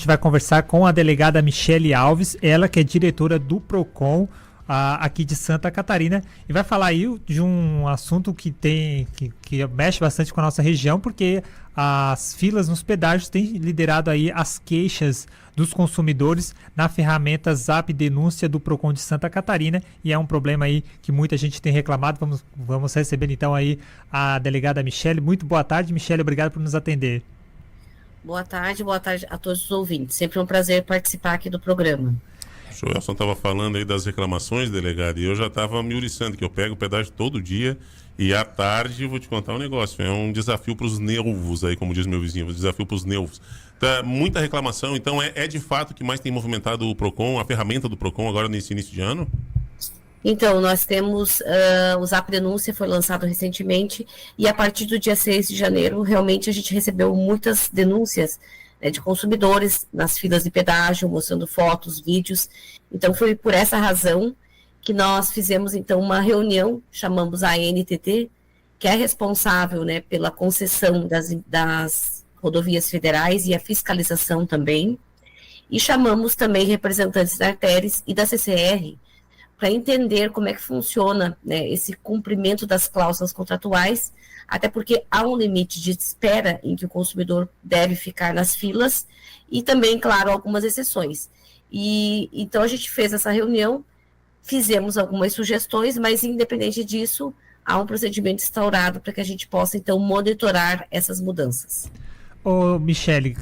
gente vai conversar com a delegada Michele Alves, ela que é diretora do PROCON aqui de Santa Catarina, e vai falar aí de um assunto que mexe bastante com a nossa região, porque as filas nos pedágios têm liderado aí as queixas dos consumidores na ferramenta Zap Denúncia do PROCON de Santa Catarina, e é um problema aí que muita gente tem reclamado. Vamos receber então aí a delegada Michele. Muito boa tarde, Michele, obrigado por nos atender. Boa tarde a todos os ouvintes. Sempre um prazer participar aqui do programa. O Joelson estava falando aí das reclamações, delegado, e eu já estava me uriçando, que eu pego o pedágio todo dia e à tarde vou te contar um negócio. É um desafio para os nervos aí, como diz meu vizinho, um desafio para os nervos. Tá, muita reclamação, então é de fato que mais tem movimentado o PROCON, a ferramenta do PROCON agora nesse início de ano? Então, nós temos, o Zap Denúncia foi lançado recentemente, e a partir do dia 6 de janeiro, realmente a gente recebeu muitas denúncias, né, de consumidores nas filas de pedágio, mostrando fotos, vídeos. Então, foi por essa razão que nós fizemos, então, uma reunião, chamamos a ANTT, que é responsável, né, pela concessão das rodovias federais e a fiscalização também, e chamamos também representantes da Arteres e da CCR, para entender como é que funciona, né, esse cumprimento das cláusulas contratuais, até porque há um limite de espera em que o consumidor deve ficar nas filas, e também, claro, algumas exceções. E então a gente fez essa reunião, fizemos algumas sugestões, mas independente disso, há um procedimento instaurado para que a gente possa, então, monitorar essas mudanças. Ô, Michele,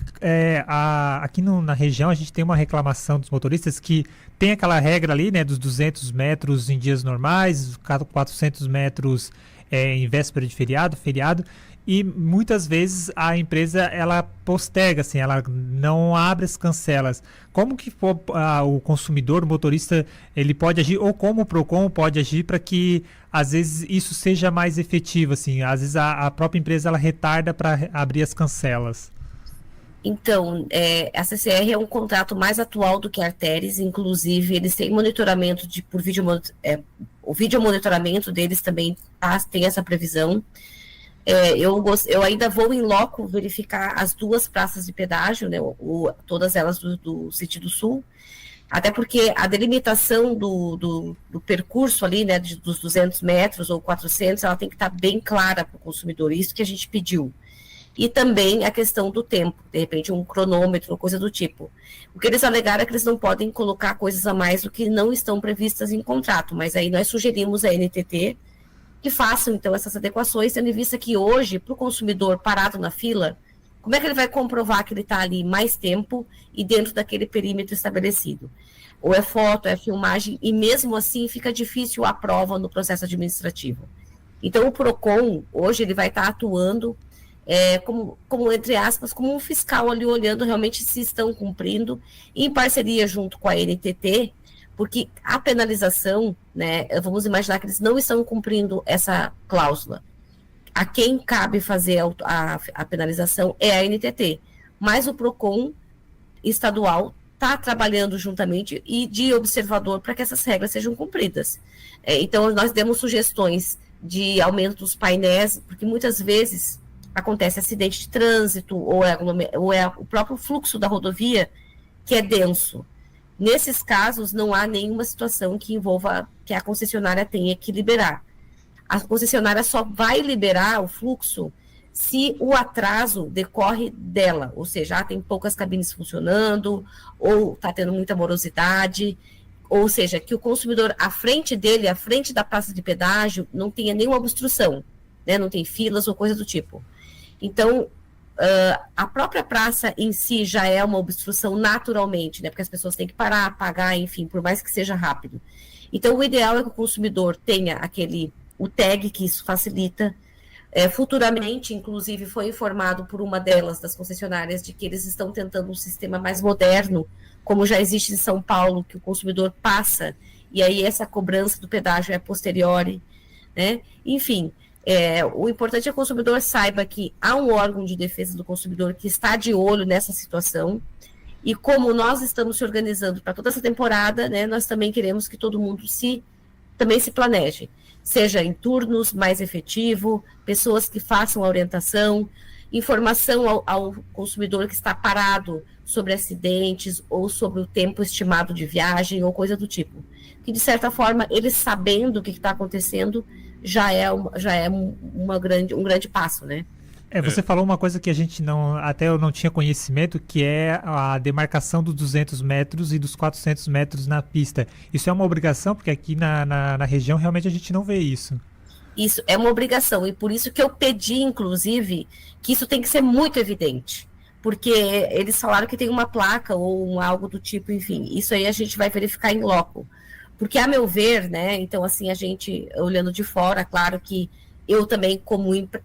aqui na região a gente tem uma reclamação dos motoristas que tem aquela regra ali, né, dos 200 metros em dias normais, 400 metros em véspera de feriado, e muitas vezes a empresa ela posterga, assim, ela não abre as cancelas. Como que o consumidor, o motorista, ele pode agir, ou como o PROCON pode agir para que às vezes isso seja mais efetivo, assim, às vezes a própria empresa ela retarda para abrir as cancelas? Então, a CCR é um contrato mais atual do que a Arteres, inclusive eles têm monitoramento por vídeo, o vídeo monitoramento deles também tem essa previsão. Eu ainda vou em loco verificar as duas praças de pedágio, né, todas elas do sentido sul, até porque a delimitação do percurso ali, né, dos 200 metros ou 400, ela tem que estar bem clara para o consumidor, isso que a gente pediu. E também a questão do tempo, de repente um cronômetro, coisa do tipo. O que eles alegaram é que eles não podem colocar coisas a mais do que não estão previstas em contrato, mas aí nós sugerimos a NTT que façam, então, essas adequações, tendo em vista que hoje, para o consumidor parado na fila, como é que ele vai comprovar que ele está ali mais tempo e dentro daquele perímetro estabelecido? Ou é foto, é filmagem, e mesmo assim fica difícil a prova no processo administrativo. Então, o PROCON, hoje, ele vai estar atuando como, entre aspas, como um fiscal ali, olhando realmente se estão cumprindo, em parceria junto com a NTT, porque a penalização, né, vamos imaginar que eles não estão cumprindo essa cláusula. A quem cabe fazer a penalização é a NTT, mas o PROCON estadual está trabalhando juntamente e de observador para que essas regras sejam cumpridas. Então, nós demos sugestões de aumento dos painéis, porque muitas vezes acontece acidente de trânsito ou é o próprio fluxo da rodovia que é denso. Nesses casos, não há nenhuma situação que envolva que a concessionária tenha que liberar. A concessionária só vai liberar o fluxo se o atraso decorre dela, ou seja, tem poucas cabines funcionando, ou está tendo muita morosidade, ou seja, que o consumidor, à frente dele, à frente da praça de pedágio, não tenha nenhuma obstrução, né, não tem filas ou coisa do tipo. Então, a própria praça em si já é uma obstrução naturalmente, né, porque as pessoas têm que parar, pagar, enfim, por mais que seja rápido. Então, o ideal é que o consumidor tenha o tag, que isso facilita. Futuramente, inclusive, foi informado por uma das concessionárias, de que eles estão tentando um sistema mais moderno, como já existe em São Paulo, que o consumidor passa, e aí essa cobrança do pedágio é posteriori, né? Enfim, o importante é que o consumidor saiba que há um órgão de defesa do consumidor que está de olho nessa situação, e como nós estamos se organizando para toda essa temporada, né, nós também queremos que todo mundo também se planeje, seja em turnos mais efetivo, pessoas que façam a orientação, informação ao consumidor que está parado sobre acidentes ou sobre o tempo estimado de viagem ou coisa do tipo. Que, de certa forma, eles sabendo o que está acontecendo, já é um grande passo, né? Você falou uma coisa que a gente até eu não tinha conhecimento, que é a demarcação dos 200 metros e dos 400 metros na pista. Isso é uma obrigação, porque aqui na região realmente a gente não vê isso. Isso é uma obrigação, e por isso que eu pedi, inclusive, que isso tem que ser muito evidente. Porque eles falaram que tem uma placa ou algo do tipo, enfim, isso aí a gente vai verificar em loco. Porque, a meu ver, né, então, assim, a gente, olhando de fora, claro que eu também,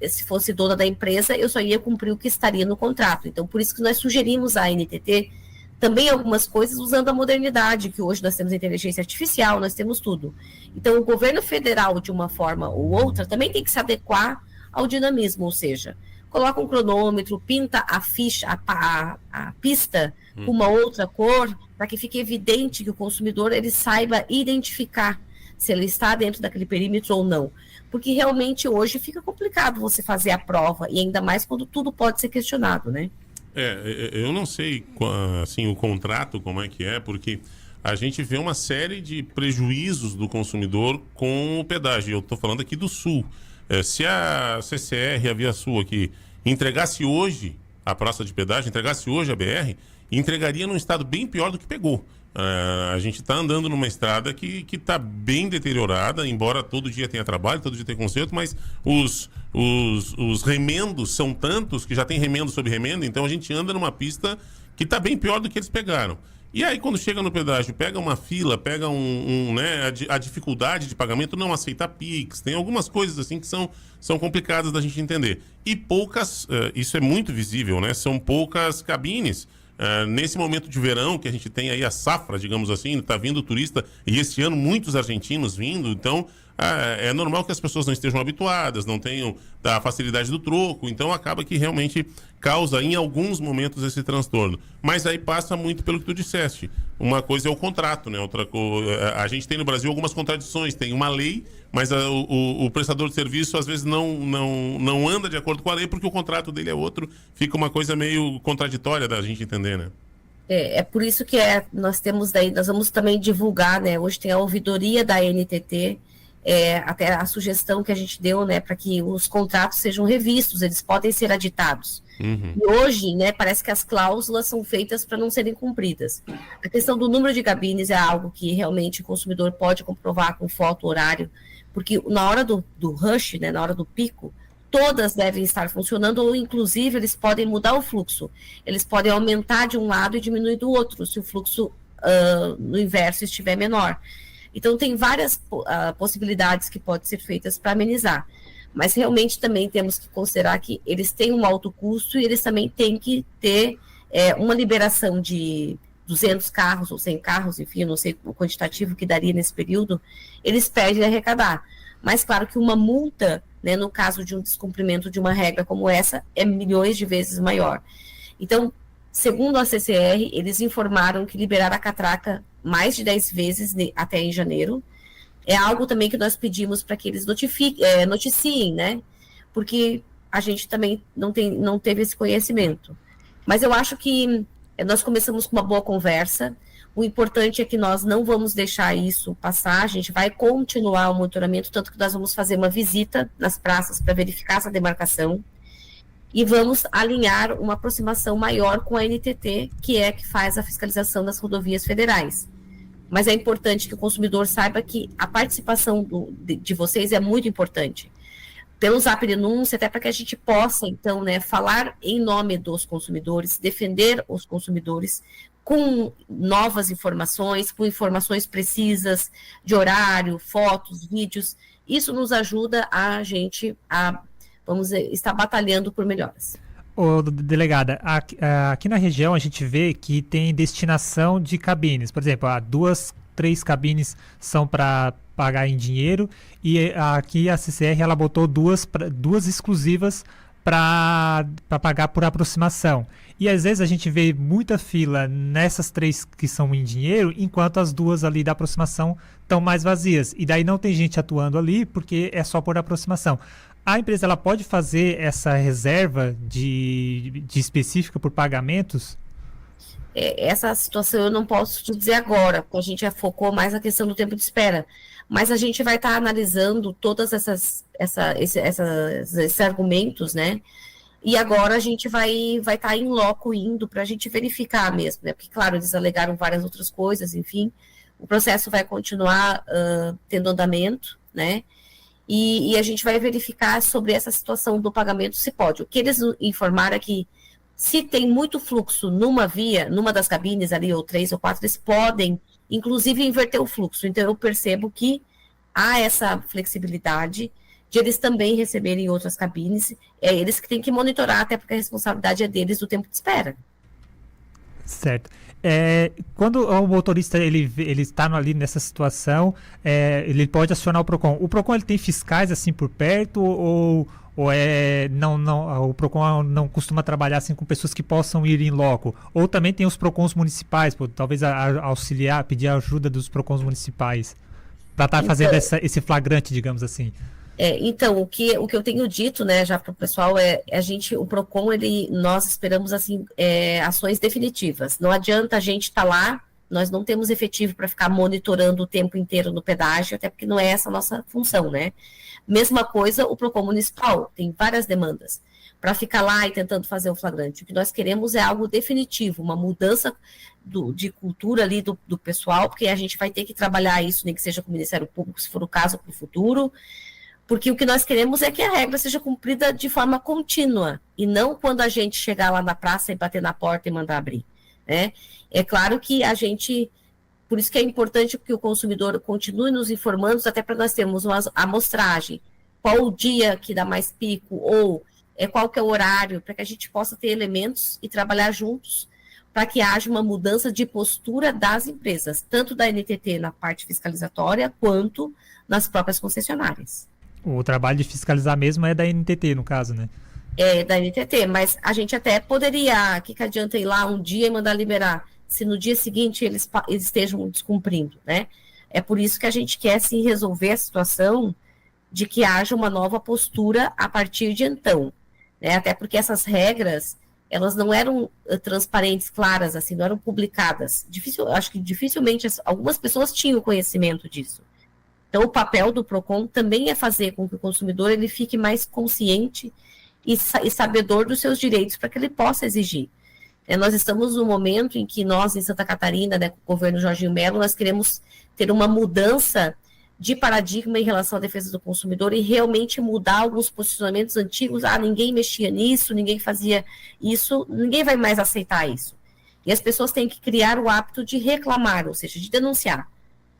se fosse dona da empresa, eu só ia cumprir o que estaria no contrato. Então, por isso que nós sugerimos à NTT também algumas coisas usando a modernidade, que hoje nós temos inteligência artificial, nós temos tudo. Então, o governo federal, de uma forma ou outra, também tem que se adequar ao dinamismo, ou seja, coloca um cronômetro, pinta a ficha, a pista com uma outra cor, para que fique evidente que o consumidor ele saiba identificar se ele está dentro daquele perímetro ou não. Porque realmente hoje fica complicado você fazer a prova, e ainda mais quando tudo pode ser questionado, né? Eu não sei, assim, o contrato, como é que é, porque a gente vê uma série de prejuízos do consumidor com o pedágio. Eu estou falando aqui do Sul. Se a CCR, a Via Sul aqui, entregasse hoje a praça de pedágio, entregasse hoje a BR, entregaria num estado bem pior do que pegou. A gente está andando numa estrada que está bem deteriorada, embora todo dia tenha trabalho, todo dia tenha conserto, mas os remendos são tantos que já tem remendo sobre remendo, então a gente anda numa pista que está bem pior do que eles pegaram. E aí, quando chega no pedágio, pega uma fila, pega né, a dificuldade de pagamento, não aceita Pix, tem algumas coisas assim que são complicadas da gente entender. E poucas, isso é muito visível, né? São poucas cabines. Nesse momento de verão, que a gente tem aí a safra, digamos assim, está vindo turista, e este ano muitos argentinos vindo, então é normal que as pessoas não estejam habituadas, não tenham a facilidade do troco, então acaba que realmente causa em alguns momentos esse transtorno. Mas aí passa muito pelo que tu disseste. Uma coisa é o contrato, né? A gente tem no Brasil algumas contradições, tem uma lei, mas o prestador de serviço às vezes não anda de acordo com a lei porque o contrato dele é outro, fica uma coisa meio contraditória da gente entender, né? É por isso que nós vamos também divulgar, né? Hoje tem a ouvidoria da NTT, até a sugestão que a gente deu, né, para que os contratos sejam revistos, eles podem ser aditados. Uhum. E hoje, né, parece que as cláusulas são feitas para não serem cumpridas. A questão do número de cabines é algo que realmente o consumidor pode comprovar com foto, horário, porque na hora do rush, né, na hora do pico, todas devem estar funcionando, ou inclusive eles podem mudar o fluxo. Eles podem aumentar de um lado e diminuir do outro, se o fluxo no inverso estiver menor. Então, tem várias possibilidades que podem ser feitas para amenizar. Mas, realmente, também temos que considerar que eles têm um alto custo e eles também têm que ter uma liberação de 200 carros ou 100 carros, enfim, eu não sei o quantitativo que daria nesse período, eles perdem a arrecadar. Mas, claro que uma multa, né, no caso de um descumprimento de uma regra como essa, é milhões de vezes maior. Então, segundo a CCR, eles informaram que liberaram a catraca mais de 10 vezes até em janeiro. É algo também que nós pedimos para que eles noticiem, né? Porque a gente também não teve esse conhecimento. Mas eu acho que nós começamos com uma boa conversa. O importante é que nós não vamos deixar isso passar, a gente vai continuar o monitoramento, tanto que nós vamos fazer uma visita nas praças para verificar essa demarcação. E vamos alinhar uma aproximação maior com a NTT, que faz a fiscalização das rodovias federais. Mas é importante que o consumidor saiba que a participação de vocês é muito importante. Pelo Zap Denúncia, até para que a gente possa, então, né, falar em nome dos consumidores, defender os consumidores com novas informações, com informações precisas de horário, fotos, vídeos. Isso nos ajuda a gente vamos dizer, está batalhando por melhoras. Delegada, aqui na região a gente vê que tem destinação de cabines. Por exemplo, 3 cabines são para pagar em dinheiro e aqui a CCR ela botou duas exclusivas para pagar por aproximação. E às vezes a gente vê muita fila nessas 3 que são em dinheiro, enquanto as 2 ali da aproximação estão mais vazias. E daí não tem gente atuando ali porque é só por aproximação. a empresa ela pode fazer essa reserva de específica por pagamentos? Essa situação eu não posso te dizer agora, porque a gente já focou mais na questão do tempo de espera. Mas a gente vai estar analisando todas esses argumentos, né? E agora a gente vai estar em loco indo para a gente verificar mesmo, né? Porque, claro, eles alegaram várias outras coisas, enfim. O processo vai continuar tendo andamento, né? E a gente vai verificar sobre essa situação do pagamento, se pode. O que eles informaram é que se tem muito fluxo numa via, numa das cabines ali, ou 3 ou 4, eles podem, inclusive, inverter o fluxo. Então, eu percebo que há essa flexibilidade de eles também receberem outras cabines. É eles que têm que monitorar, até porque a responsabilidade é deles do tempo de espera. Certo. Quando o motorista ele está ali nessa situação, ele pode acionar o PROCON. O PROCON ele tem fiscais assim por perto ou o PROCON não costuma trabalhar assim com pessoas que possam ir em loco? Ou também tem os PROCONs municipais, talvez auxiliar, pedir a ajuda dos PROCONs municipais para estar fazendo esse flagrante, digamos assim. Então, o que eu tenho dito, né, já para o pessoal, o PROCON, nós esperamos, assim, ações definitivas. Não adianta a gente estar lá, nós não temos efetivo para ficar monitorando o tempo inteiro no pedágio, até porque não é essa a nossa função, né? Mesma coisa, o PROCON municipal tem várias demandas para ficar lá e tentando fazer o flagrante. O que nós queremos é algo definitivo, uma mudança de cultura ali do pessoal, porque a gente vai ter que trabalhar isso, nem que seja com o Ministério Público, se for o caso, para o futuro, porque o que nós queremos é que a regra seja cumprida de forma contínua, e não quando a gente chegar lá na praça e bater na porta e mandar abrir, né? É claro que a gente... Por isso que é importante que o consumidor continue nos informando, até para nós termos uma amostragem, qual o dia que dá mais pico, ou qual que é o horário, para que a gente possa ter elementos e trabalhar juntos, para que haja uma mudança de postura das empresas, tanto da NTT na parte fiscalizatória, quanto nas próprias concessionárias. O trabalho de fiscalizar mesmo é da NTT, no caso, né? É da NTT, mas a gente até poderia, que adianta ir lá um dia e mandar liberar, se no dia seguinte eles estejam descumprindo, né? É por isso que a gente quer, sim, resolver a situação de que haja uma nova postura a partir de então, né? Até porque essas regras, elas não eram transparentes, claras, assim, não eram publicadas. Acho que dificilmente algumas pessoas tinham conhecimento disso. Então, o papel do PROCON também é fazer com que o consumidor ele fique mais consciente e sabedor dos seus direitos para que ele possa exigir. Nós estamos no momento em que nós, em Santa Catarina, né, com o governo Jorginho Mello, nós queremos ter uma mudança de paradigma em relação à defesa do consumidor e realmente mudar alguns posicionamentos antigos. Ninguém mexia nisso, ninguém fazia isso, ninguém vai mais aceitar isso. E as pessoas têm que criar o hábito de reclamar, ou seja, de denunciar.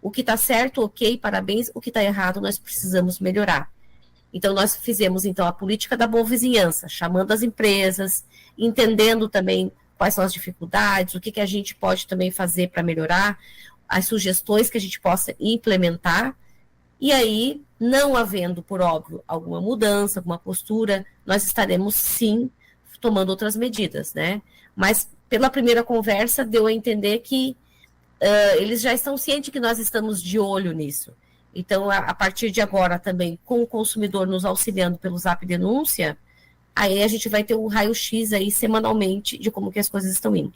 O que está certo, ok, parabéns. O que está errado, nós precisamos melhorar. Então, nós fizemos, então, a política da boa vizinhança, chamando as empresas, entendendo também quais são as dificuldades, o que a gente pode também fazer para melhorar, as sugestões que a gente possa implementar. E aí, não havendo, por óbvio, alguma mudança, alguma postura, nós estaremos, sim, tomando outras medidas, né? Mas, pela primeira conversa, deu a entender que eles já estão cientes que nós estamos de olho nisso. Então, a partir de agora também, com o consumidor nos auxiliando pelo Zap Denúncia, aí a gente vai ter um raio-x aí semanalmente de como que as coisas estão indo.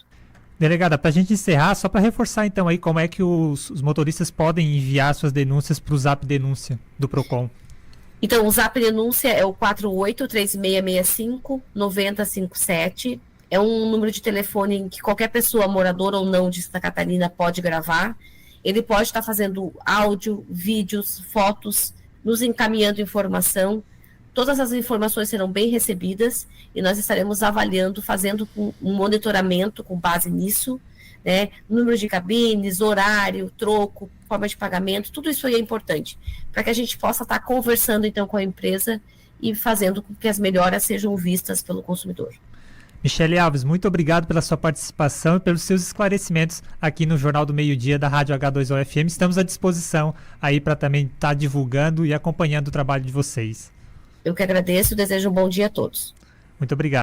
Delegada, para a gente encerrar, só para reforçar então aí como é que os motoristas podem enviar suas denúncias para o Zap Denúncia do PROCON. Então, o Zap Denúncia é o 48-3665-9057. É um número de telefone em que qualquer pessoa, moradora ou não de Santa Catarina, pode gravar. Ele pode estar fazendo áudio, vídeos, fotos, nos encaminhando informação. Todas as informações serão bem recebidas e nós estaremos avaliando, fazendo um monitoramento com base nisso, né? Número de cabines, horário, troco, forma de pagamento, tudo isso aí é importante, para que a gente possa estar conversando então com a empresa e fazendo com que as melhoras sejam vistas pelo consumidor. Michele Alves, muito obrigado pela sua participação e pelos seus esclarecimentos aqui no Jornal do Meio-Dia da Rádio H2O FM. Estamos à disposição aí para também estar divulgando e acompanhando o trabalho de vocês. Eu que agradeço e desejo um bom dia a todos. Muito obrigado.